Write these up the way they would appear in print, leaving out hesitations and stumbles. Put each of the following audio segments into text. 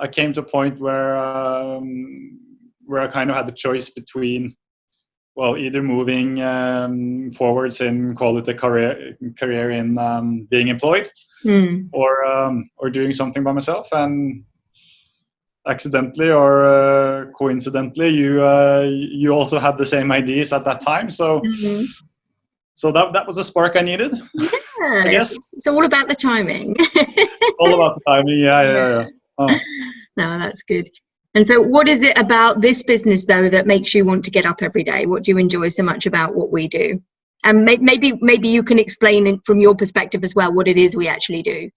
I came to a point where I kind of had the choice between, well, either moving forwards in, call it a career in being employed, or doing something by myself. And accidentally or coincidentally, you also had the same ideas at that time. So so that was a spark I needed. Yeah, I guess it's all about the timing. all about the timing. Yeah. Oh. No, that's good. And so what is it about this business, though, that makes you want to get up every day? What do you enjoy so much about what we do? And maybe you can explain it from your perspective as well, what it is we actually do.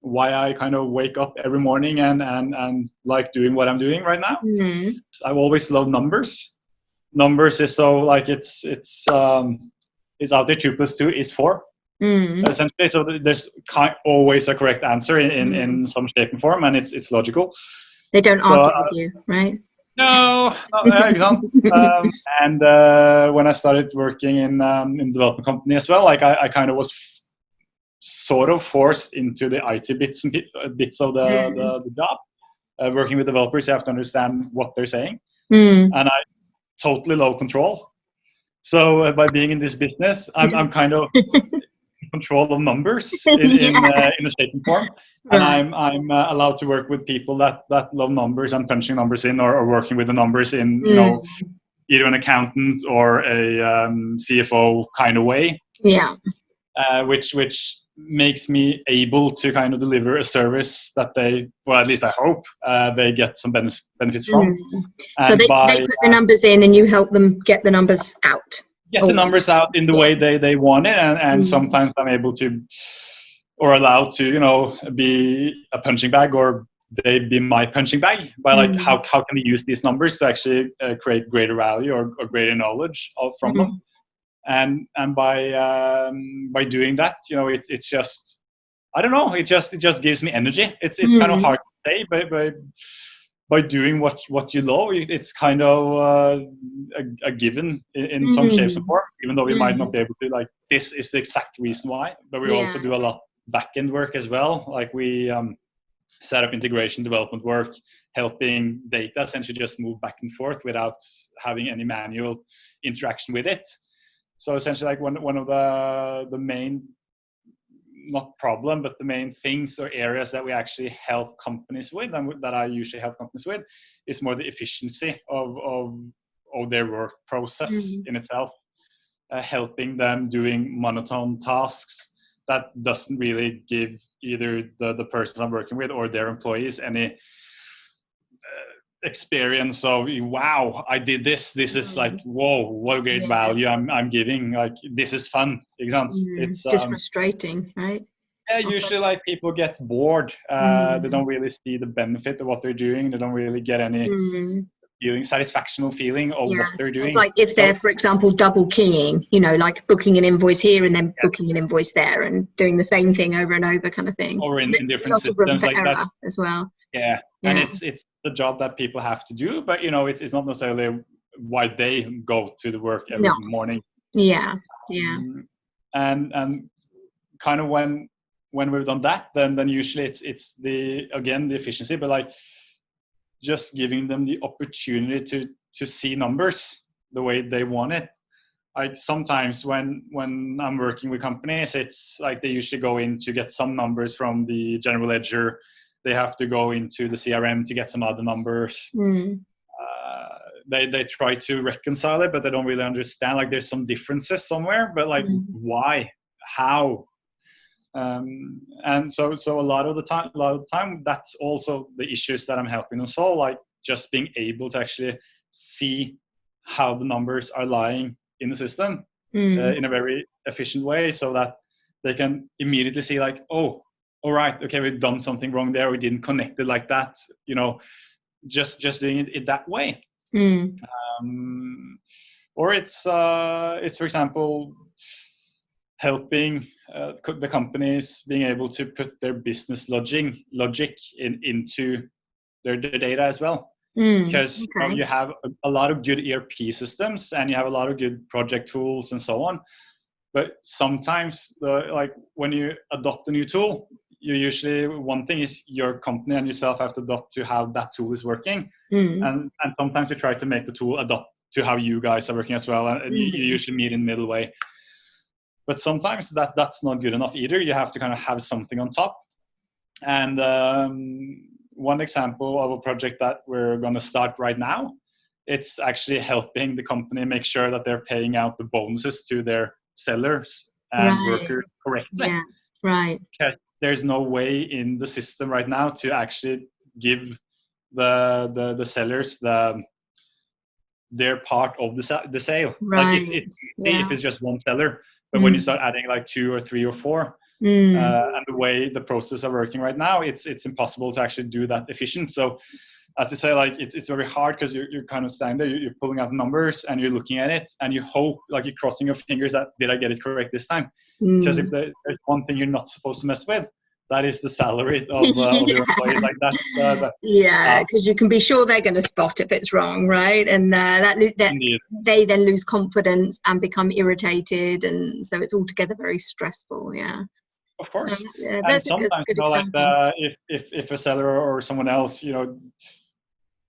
Why I kind of wake up every morning and like doing what I'm doing right now. I've always loved numbers. Numbers is so like it's out there. 2 + 2 is 4. Essentially, so there's always a correct answer in some shape and form, and it's logical. They don't argue with you, right? No, example. And when I started working in development company as well, like I kind of was sort of forced into the IT bits of the job. Working with developers, you have to understand what they're saying, and I totally low control. So by being in this business, I'm kind of control of numbers in a shape and form, and I'm allowed to work with people that love numbers and punching numbers in, or working with the numbers in either an accountant or a CFO kind of way. Which makes me able to kind of deliver a service that they, well, at least I hope they get some benefits from. So they put the numbers in and you help them get the numbers out. Get the numbers out in the way they want it, and sometimes I'm able to, or allowed to, be a punching bag, or they be my punching bag by like how can we use these numbers to actually create greater value or greater knowledge from them, and by doing that, it's just, I don't know, it just gives me energy. It's kind of hard to say, but by doing what you love, it's kind of a given in some shapes and form, even though we might not be able to, like, this is the exact reason why. But we also do a lot back-end work as well. Like we set up integration development work, helping data essentially just move back and forth without having any manual interaction with it. So essentially, like one of the main, not problem, but the main things or areas that we actually help companies with, and that I usually help companies with, is more the efficiency of their work process in itself, helping them doing monotone tasks that doesn't really give either the persons I'm working with or their employees any experience of, wow, I did this is like, whoa, what a great value I'm giving, like this is fun. It's just frustrating, right? Usually like people get bored. They don't really see the benefit of what they're doing. They don't really get any satisfactional feeling of what they're doing. It's like if they're, for example, double keying, like booking an invoice here and then booking an invoice there and doing the same thing over and over kind of thing. Or in different systems like that as well. And it's the job that people have to do, but it's not necessarily why they go to the work every morning. And kind of when we've done that, then usually it's the efficiency, but like just giving them the opportunity to see numbers the way they want it. Sometimes when I'm working with companies, it's like they usually go in to get some numbers from the general ledger. They have to go into the CRM to get some other numbers. They try to reconcile it, but they don't really understand. Like there's some differences somewhere, but like why, how? And so a lot of the time, that's also the issues that I'm helping them solve. Like just being able to actually see how the numbers are lying in the system in a very efficient way, so that they can immediately see like, oh, all right, okay, we've done something wrong there. We didn't connect it like that. Just doing it that way. Or it's for example, helping the companies being able to put their business logic into their data as well. Because you have a lot of good ERP systems and you have a lot of good project tools and so on. But sometimes, like when you adopt a new tool, you usually, one thing is your company and yourself have to adopt to how that tool is working, and sometimes you try to make the tool adapt to how you guys are working as well, and you usually meet in the middle way. But sometimes that's not good enough either. You have to kind of have something on top. And one example of a project that we're going to start right now, it's actually helping the company make sure that they're paying out the bonuses to their sellers and workers correctly. Yeah, right. Okay. There's no way in the system right now to actually give the sellers their part of the sale. Right. Like it's if it's just one seller, but when you start adding like 2 or 3 or 4, and the way the processes are working right now, it's impossible to actually do that efficient. So as you say, like it's very hard because you're kind of standing there, you're pulling out numbers and you're looking at it and you hope, like you're crossing your fingers that did I get it correct this time? Because if there's one thing you're not supposed to mess with, that is the salary of your employees. Like that. Because you can be sure they're going to spot if it's wrong, right? And that they then lose confidence and become irritated, and so it's altogether very stressful. Yeah. Of course. And sometimes, if a seller or someone else,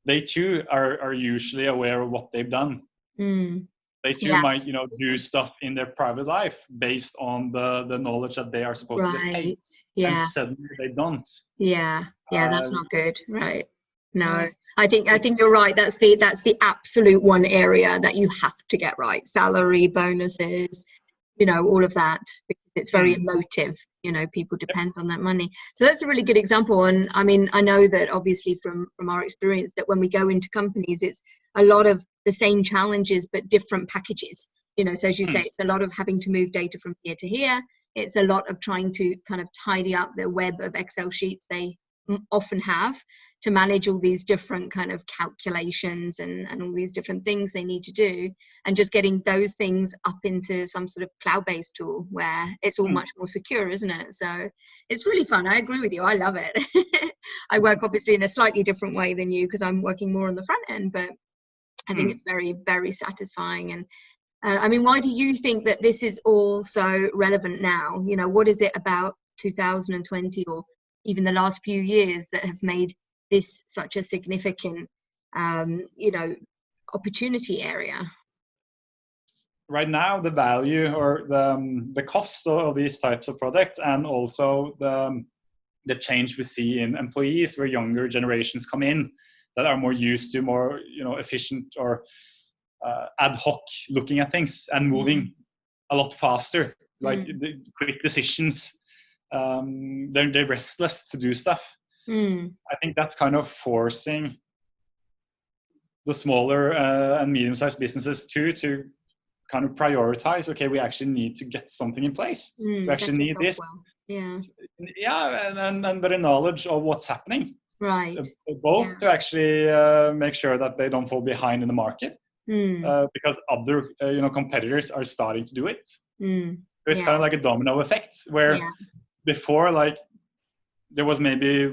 they too are usually aware of what they've done. They too might, do stuff in their private life based on the knowledge that they are supposed to get paid. And suddenly they don't. That's not good, right? No, I think you're right. That's the absolute one area that you have to get right. Salary, bonuses, all of that, because it's very emotive. People depend on that money. So that's a really good example. And I mean, I know that obviously from our experience that when we go into companies, it's a lot of the same challenges but different packages. So as you say, it's a lot of having to move data from here to here. It's a lot of trying to kind of tidy up the web of Excel sheets they often have to manage all these different kind of calculations and all these different things they need to do, and just getting those things up into some sort of cloud-based tool where it's all much more secure, isn't it? So it's really fun. I agree with you. I love it. I work obviously in a slightly different way than you because I'm working more on the front end, but I think it's very, very satisfying. And I mean, why do you think that this is all so relevant now? What is it about 2020 or even the last few years that have made this such a significant, opportunity area? Right now, the value or the cost of these types of products, and also the change we see in employees, where younger generations come in that are more used to more efficient or ad hoc looking at things and moving a lot faster, like the quick decisions. They're restless to do stuff. I think that's kind of forcing the smaller and medium-sized businesses to kind of prioritize. Okay, we actually need to get something in place. We actually need this. And better knowledge of what's happening. Right. Both to actually make sure that they don't fall behind in the market, because other competitors are starting to do it. So it's kind of like a domino effect where before, like, there was maybe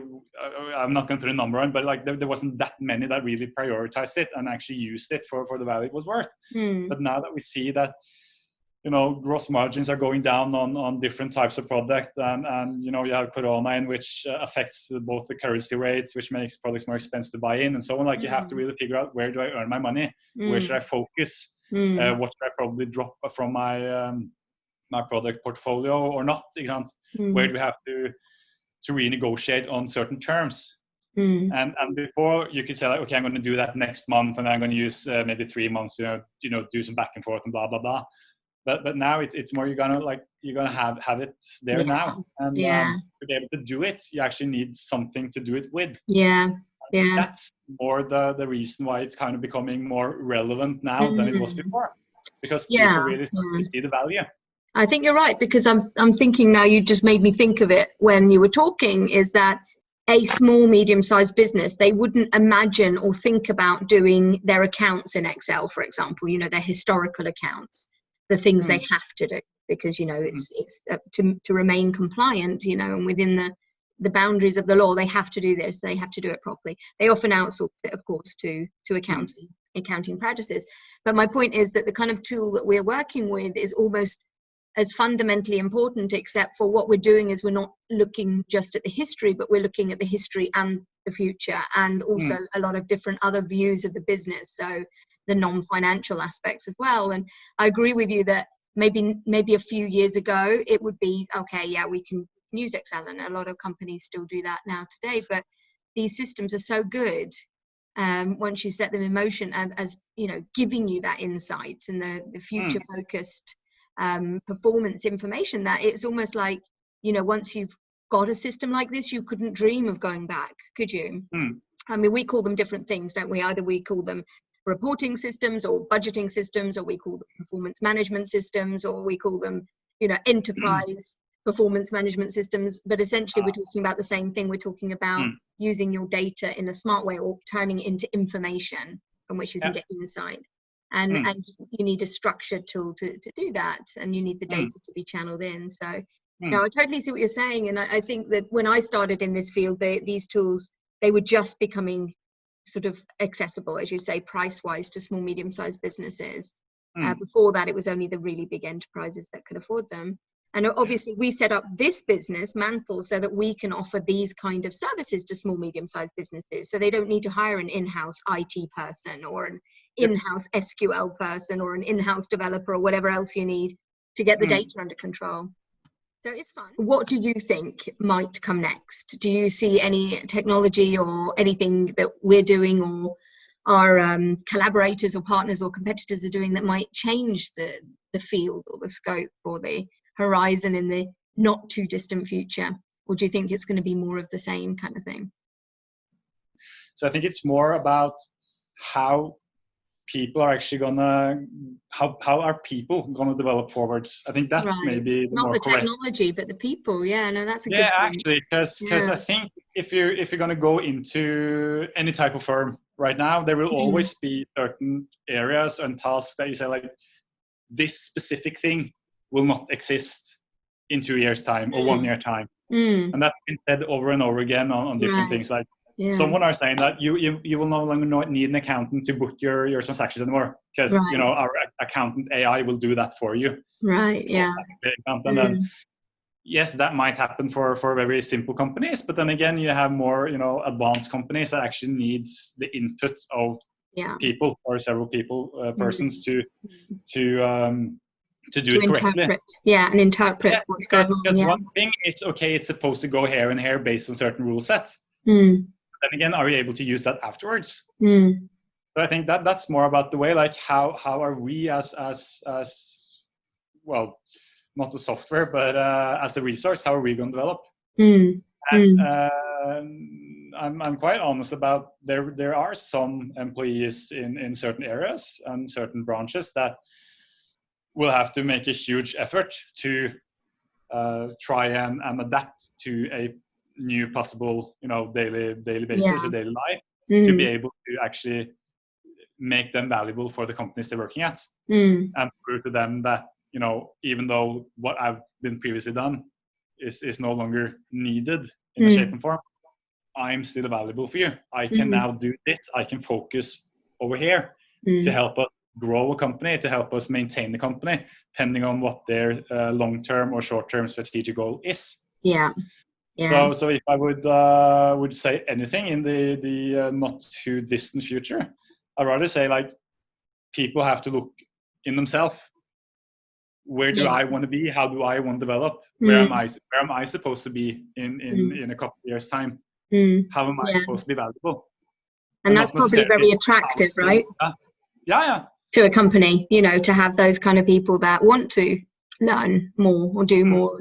I'm not going to put a number on, but like there wasn't that many that really prioritized it and actually used it for the value it was worth. But now that we see that gross margins are going down on different types of product, and you have Corona in which affects both the currency rates, which makes products more expensive to buy in and so on. Like you have to really figure out, where do I earn my money? Where should I focus? What should I probably drop from my my product portfolio or not? Where do we have to renegotiate on certain terms? And before you could say like, okay, I'm going to do that next month, and I'm going to use maybe 3 months, do some back and forth and blah blah blah. But now it's more you're gonna have it there now, and to be able to do it, you actually need something to do it with. That's more the reason why it's kind of becoming more relevant now than it was before, because people really start to see the value. I think you're right, because I'm thinking now, you just made me think of it when you were talking, is that a small, medium-sized business, they wouldn't imagine or think about doing their accounts in Excel, for example, their historical accounts, the things they have to do, because, it's to remain compliant, and within the boundaries of the law, they have to do this, they have to do it properly. They often outsource it, of course, to accounting practices. But my point is that the kind of tool that we're working with is almost as fundamentally important, except for what we're doing is we're not looking just at the history, but we're looking at the history and the future, and also a lot of different other views of the business, so the non-financial aspects as well. And I agree with you that maybe a few years ago it would be okay, yeah, we can use Excel, and a lot of companies still do that now today, but these systems are so good once you set them in motion, as you know, giving you that insight and the future focused performance information, that it's almost like, you know, once you've got a system like this, you couldn't dream of going back, could you? I mean, we call them different things, don't we? Either we call them reporting systems or budgeting systems, or we call them performance management systems, or we call them, you know, enterprise performance management systems. But essentially we're talking about the same thing. We're talking about using your data in a smart way, or turning it into information from which you can get insight. And you need a structured tool to do that, and you need the data to be channeled in. So no, I totally see what you're saying. And I think that when I started in this field, these tools, they were just becoming sort of accessible, as you say, price-wise, to small, medium-sized businesses. Before that, it was only the really big enterprises that could afford them. And obviously, we set up this business, Mantle, so that we can offer these kind of services to small, medium-sized businesses. So they don't need to hire an in-house IT person, or an in-house SQL person, or an in-house developer, or whatever else you need to get the data under control. So it's fun. What do you think might come next? Do you see any technology or anything that we're doing, or our collaborators or partners or competitors are doing, that might change the field or the scope or the horizon in the not too distant future? Or do you think it's going to be more of the same kind of thing? So I think it's more about how people are actually gonna, how are people gonna develop forwards. I think that's maybe the not more the correct. Technology, but the people. Yeah, no, that's a good point. Actually, because I think if you're gonna go into any type of firm right now, there will always be certain areas and tasks that you say, like, this specific thing will not exist in 2 years' time or 1 year time. And that's been said over and over again on different things. Like, someone are saying that you will no longer need an accountant to book your transactions anymore, because you know, our accountant AI will do that for you. And then yes, that might happen for very simple companies, but then again, you have more, you know, advanced companies that actually needs the input of people, or several people, persons to do it correctly. And interpret what's going on. Because one thing is, okay, it's supposed to go here and here based on certain rule sets. Then again, are we able to use that afterwards? So I think that's more about the way, like, how are we as well, not the software, but as a resource, how are we going to develop? And I'm quite honest about, there are some employees in certain areas and certain branches that will have to make a huge effort to try and adapt to a new possible, you know, daily basis or daily life, to be able to actually make them valuable for the companies they're working at, and prove to them that, you know, even though what I've been previously done is no longer needed in a shape and form, I'm still valuable for you. I can now do this. I can focus over here to help us grow a company, to help us maintain the company, depending on what their long-term or short-term strategic goal is. So if I would say anything in the not too distant future, I'd rather say, like, people have to look in themselves. Where do I want to be? How do I want to develop? Where am I supposed to be in a couple of years' time? How am I supposed to be valuable? And that's probably very attractive, right? To a company, you know, to have those kind of people that want to learn more or do more.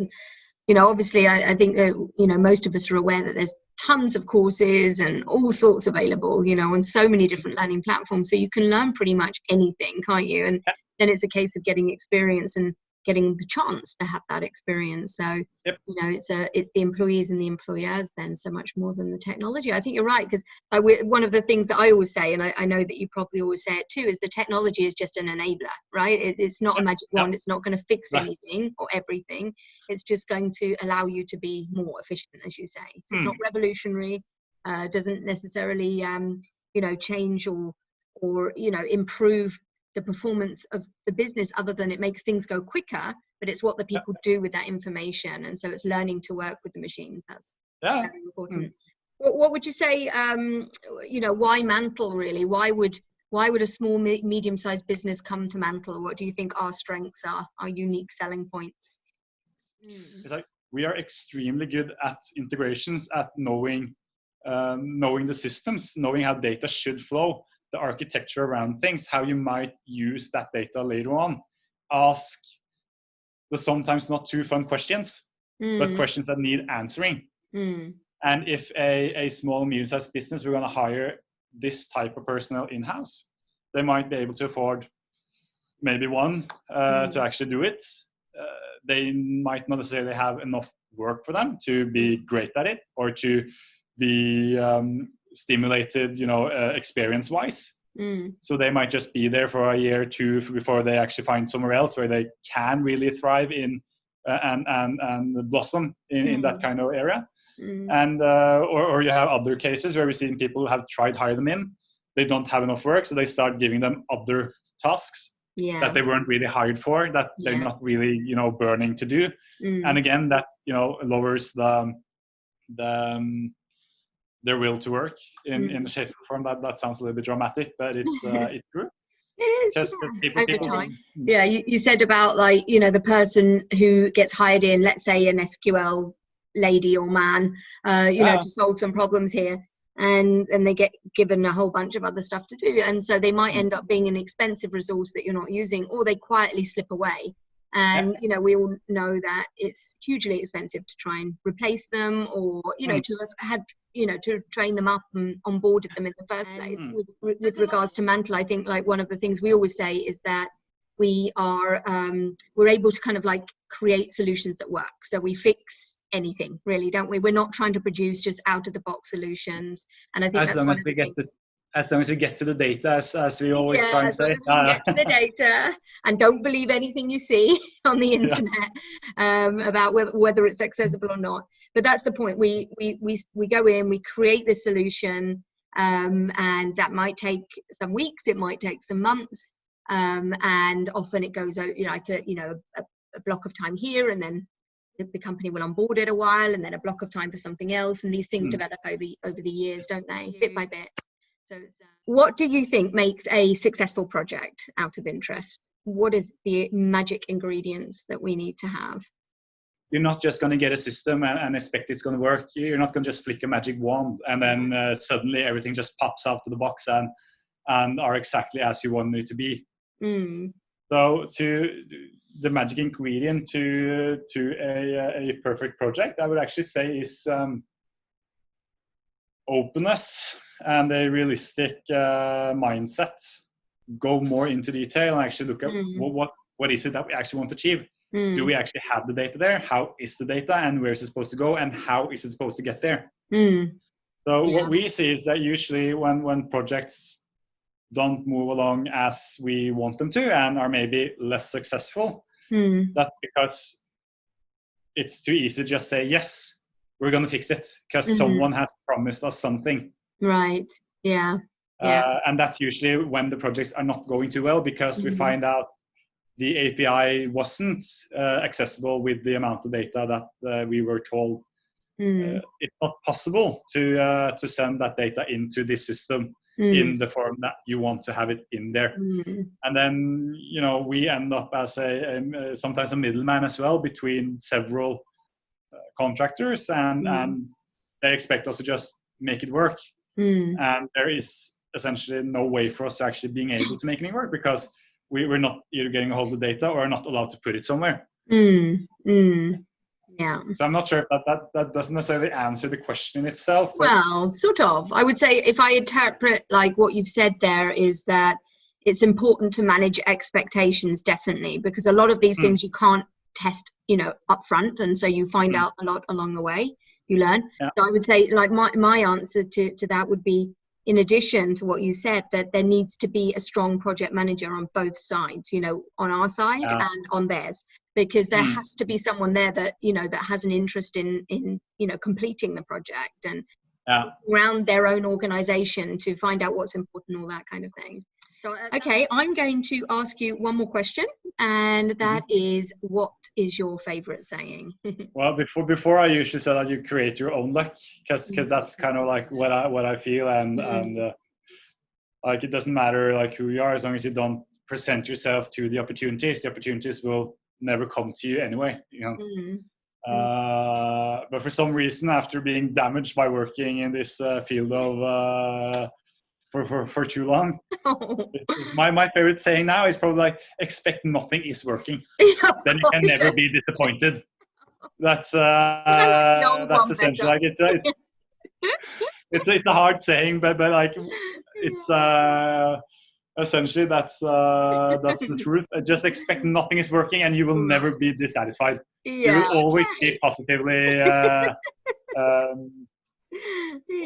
You know, obviously, I think that, you know, most of us are aware that there's tons of courses and all sorts available, you know, on so many different learning platforms. So you can learn pretty much anything, can't you? And then it's a case of getting experience and getting the chance to have that experience. So, you know, it's the employees and the employers then, so much more than the technology. I think you're right, because one of the things that I always say, and I know that you probably always say it too, is the technology is just an enabler, right? It's not a magic wand. It's not going to fix anything or everything. It's just going to allow you to be more efficient, as you say. So it's not revolutionary, doesn't necessarily, you know, change or, you know, improve the performance of the business, other than it makes things go quicker, but it's what the people do with that information. And so it's learning to work with the machines. That's very important. What would you say, why Mantle really? Why would a small, medium-sized business come to Mantle? What do you think our strengths are, our unique selling points? It's like we are extremely good at integrations, at knowing the systems, knowing how data should flow, the architecture around things, how you might use that data later on. Ask the sometimes not too fun questions, but questions that need answering. And if a small, medium-sized business, we're going to hire this type of personnel in-house, they might be able to afford maybe one to actually do it. They might not necessarily have enough work for them to be great at it, or to be stimulated, experience-wise. So they might just be there for a year or two before they actually find somewhere else where they can really thrive in and blossom in that kind of area. And or you have other cases where we've seen people have tried to hire them in, they don't have enough work, so they start giving them other tasks that they weren't really hired for, that they're not really burning to do. And again, that lowers their will to work in the shape or form. That sounds a little bit dramatic, but it's it's true. It is, just over time. Yeah, you said about the person who gets hired in, let's say an SQL lady or man, to solve some problems here, and they get given a whole bunch of other stuff to do, and so they might end up being an expensive resource that you're not using, or they quietly slip away. And we all know that it's hugely expensive to try and replace them, or to have had to train them up and onboarded them in the first place. With regards to Mantle, I think one of the things we always say is that we're able to kind of create solutions that work. So we fix anything, really, don't we? We're not trying to produce just out of the box solutions. And I think as long as we get to the data, as we always try and say. As long as we get to the data, and don't believe anything you see on the internet about whether it's accessible or not. But that's the point. We go in, we create the solution, and that might take some weeks, it might take some months, and often it goes a block of time here, and then the company will onboard it a while, and then a block of time for something else, and these things develop over the years, don't they, bit by bit. So what do you think makes a successful project, out of interest? What is the magic ingredients that we need to have? You're not just going to get a system and expect it's going to work. You're not going to just flick a magic wand and then suddenly everything just pops out of the box and are exactly as you want it to be. So the magic ingredient to a perfect project, I would actually say, is openness and a realistic mindset. Go more into detail and actually look at what is it that we actually want to achieve. Do we actually have the data there? How is the data, and where is it supposed to go, and how is it supposed to get there? So what we see is that usually when projects don't move along as we want them to and are maybe less successful, that's because it's too easy to just say, yes, we're going to fix it because someone has promised us something. Right. Yeah. And that's usually when the projects are not going too well, because we find out the API wasn't accessible with the amount of data that we were told. It's not possible to send that data into this system in the form that you want to have it in there. And then we end up as sometimes a middleman as well between several contractors, and they expect us to just make it work. And there is essentially no way for us to actually being able to make it work, because we're not either getting a hold of the data or not allowed to put it somewhere. Yeah. So I'm not sure if that doesn't necessarily answer the question itself. Well, sort of. I would say, if I interpret what you've said there, is that it's important to manage expectations, definitely, because a lot of these things you can't test, up front, and so you find out a lot along the way. You learn. So I would say, my answer to that would be, in addition to what you said, that there needs to be a strong project manager on both sides, on our side and on theirs, because there has to be someone there that, that has an interest in completing the project, and around their own organization to find out what's important, all that kind of thing. So, okay, I'm going to ask you one more question, and that is, what is your favorite saying? Well, before I usually say that you create your own luck, because that's kind of like what I feel, and like it doesn't matter like who you are, as long as you don't present yourself to the opportunities will never come to you anyway, you know. But for some reason, after being damaged by working in this field of for too long, my favorite saying now is probably like, expect nothing is working. Then you can never be disappointed. That's essentially like it's a hard saying, but like it's essentially that's the truth. Just expect nothing is working, and you will never be dissatisfied. You will always be positively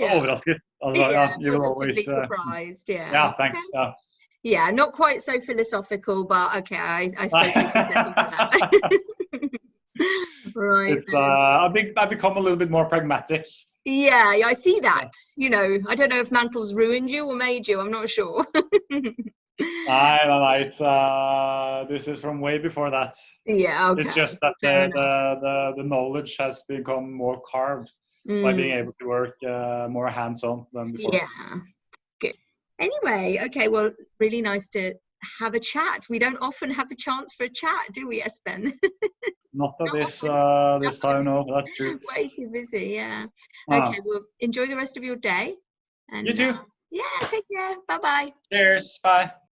overrasket. You will always surprised. Yeah, thanks. Okay. Yeah, not quite so philosophical, but okay, I suppose we can settle for that. Right. It's I've become a little bit more pragmatic. Yeah, I see that. You know, I don't know if Mantle's ruined you or made you. I'm not sure. It's this is from way before that. Yeah, okay. It's just that the knowledge has become more carved by being able to work more hands-on than before. Yeah, good. Anyway, okay, well, really nice to have a chat. We don't often have a chance for a chat, do we, Espen? Not at this time, no, that's true. Way too busy, yeah. Okay, well, enjoy the rest of your day. And, you too. Yeah, take care. Bye-bye. Cheers. Bye.